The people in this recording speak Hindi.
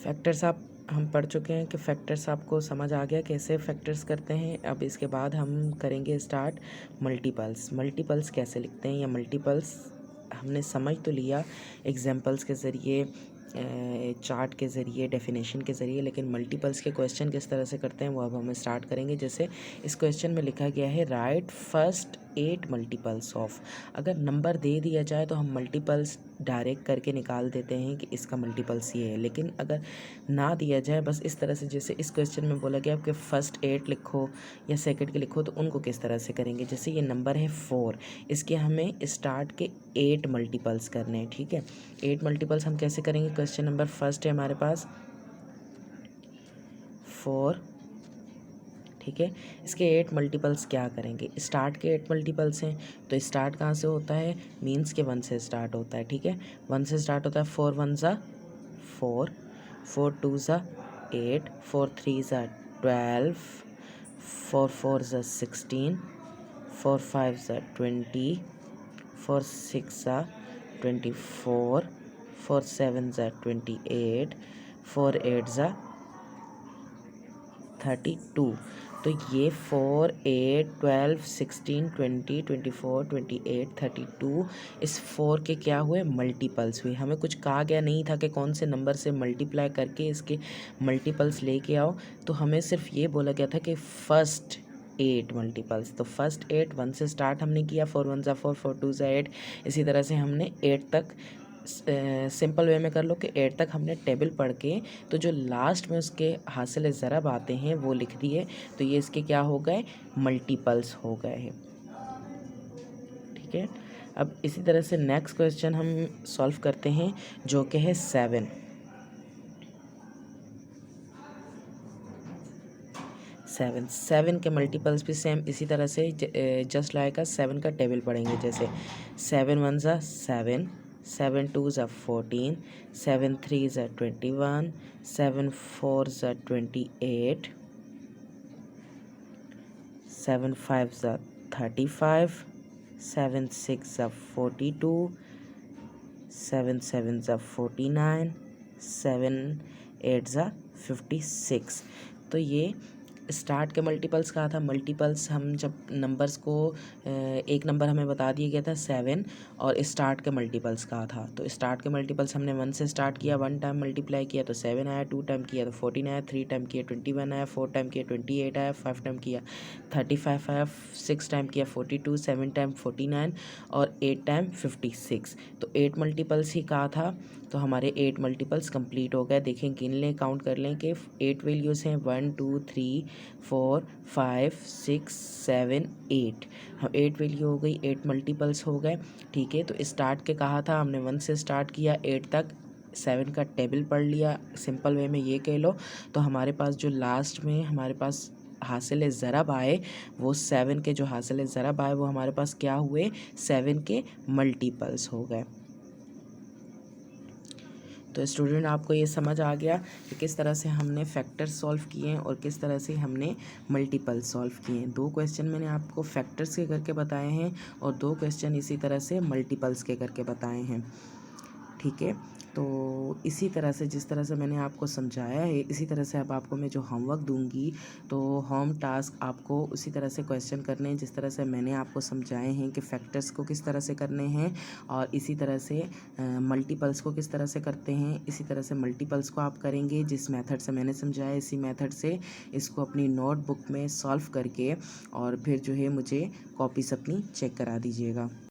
फैक्टर्स हम पढ़ चुके हैं कि फैक्टर्स आपको समझ आ गया कैसे फैक्टर्स करते हैं। अब इसके बाद हम करेंगे स्टार्ट मल्टीपल्स। मल्टीपल्स कैसे लिखते हैं या मल्टीपल्स हमने समझ तो लिया एग्जांपल्स के ज़रिए, चार्ट के ज़रिए, डेफिनेशन के ज़रिए, लेकिन मल्टीपल्स के क्वेश्चन किस तरह से करते हैं वो अब हम स्टार्ट करेंगे। जैसे इस क्वेश्चन में लिखा गया है राइट फर्स्ट 8 मल्टीपल्स ऑफ। अगर नंबर दे दिया जाए तो हम मल्टीपल्स डायरेक्ट करके निकाल देते हैं कि इसका मल्टीपल्स ये है, लेकिन अगर ना दिया जाए बस इस तरह से, जैसे इस क्वेश्चन में बोला गया आपके फर्स्ट 8 लिखो या सेकंड के लिखो, तो उनको किस तरह से करेंगे। जैसे ये नंबर है 4, इसके हमें स्टार्ट के 8 मल्टीपल्स करने हैं। ठीक है, 8 मल्टीपल्स हम कैसे करेंगे। क्वेश्चन नंबर फर्स्ट है हमारे पास 4, ठीक है। इसके 8 मल्टीपल्स क्या करेंगे। स्टार्ट के 8 मल्टीपल्स हैं, तो स्टार्ट कहाँ से होता है, मीन्स के 1 से स्टार्ट होता है। ठीक है, 1 से स्टार्ट होता है। 4 1 ज़ा 4, 4 2 ज़ा 8, 4 3 ज़ा 12, 4 4 ज़ा 16, 4 5 ज़ा 20, 4 6 ज़ा 24, 4 7 ज़ा 28, 4 8 ज़ा 32। तो ये 4 8 12 16 20 24 28 32 इस 4 के क्या हुए, मल्टीपल्स हुए। हमें कुछ कहा गया नहीं था कि कौन से नंबर से मल्टीप्लाई करके इसके मल्टीपल्स लेके आओ, तो हमें सिर्फ ये बोला गया था कि फर्स्ट 8 मल्टीपल्स। तो फर्स्ट 8 1 से स्टार्ट हमने किया, 4 1 ज़ा 4, 4 2 ज़ा 8, इसी तरह से हमने 8 तक, सिंपल वे में कर लो कि 8 तक हमने टेबल पढ़ के तो जो लास्ट में उसके हासिल ज़रब आते हैं वो लिख दिए, तो ये इसके क्या हो गए, मल्टीपल्स हो गए हैं। ठीक है, अब इसी तरह से नेक्स्ट क्वेश्चन हम सॉल्व करते हैं जो कि है 7। 7 के मल्टीपल्स भी सेम इसी तरह से जस्ट लाइक 7 का टेबल पढ़ेंगे। जैसे 7 1 ज़ा 7, 7 2 ज़ा 14, 7 3 ज़ा 21, 7 4 ज़ा 28, 7 5 ज़ा 35, 7 6 ज़ा 42, 7 7 ज़ा 49, 7 8 ज़ा 56। तो ये स्टार्ट के मल्टीपल्स कहा था। मल्टीपल्स हम जब नंबर्स को, एक नंबर हमें बता दिया गया था 7 और स्टार्ट के मल्टीपल्स कहा था, तो स्टार्ट के मल्टीपल्स हमने 1 से स्टार्ट किया, 1 टाइम मल्टीप्लाई किया तो 7 आया, 2 टाइम किया तो 14 आया, 3 टाइम किया 21 आया, 4 टाइम किया 28 आया, 5 टाइम किया 35 आया, 6 टाइम किया 42, 7 टाइम 49 और 8 टाइम 56। तो 8 मल्टीपल्स ही कहा था, तो हमारे 8 मल्टीपल्स कंप्लीट हो गए। देखें, गिन लें, काउंट कर लें कि 8 वैल्यूज़ हैं 1 2 3 4 5 6 7 8। हम 8 वैल्यू हो गई, 8 मल्टीपल्स हो गए। ठीक है, तो स्टार्ट के कहा था हमने 1 से स्टार्ट किया 8 तक, 7 का टेबल पढ़ लिया, सिंपल वे में ये कह लो। तो हमारे पास जो लास्ट में हमारे पास हासिल ज़रब आए, वो 7 के जो हासिल ज़रब आए वो हमारे पास क्या हुए, 7 के मल्टीपल्स हो गए। तो स्टूडेंट, आपको ये समझ आ गया कि किस तरह से हमने फैक्टर्स सॉल्व किए हैं और किस तरह से हमने मल्टीपल्स सॉल्व किए हैं। 2 क्वेश्चन मैंने आपको फैक्टर्स के करके बताए हैं और 2 क्वेश्चन इसी तरह से मल्टीपल्स के करके बताए हैं। ठीक है, तो इसी तरह से जिस तरह से मैंने आपको समझाया है, इसी तरह से अब आपको मैं जो होमवर्क दूंगी, तो होम टास्क आपको उसी तरह से क्वेश्चन करने हैं जिस तरह से मैंने आपको समझाए हैं कि फैक्टर्स को किस तरह से करने हैं, और इसी तरह से मल्टीपल्स को किस तरह से करते हैं। इसी तरह से मल्टीपल्स को आप करेंगे जिस मेथड से मैंने समझाया, इसी मेथड से इसको अपनी नोटबुक में सॉल्व करके और फिर जो है मुझे कॉपीज अपनी चेक करा दीजिएगा।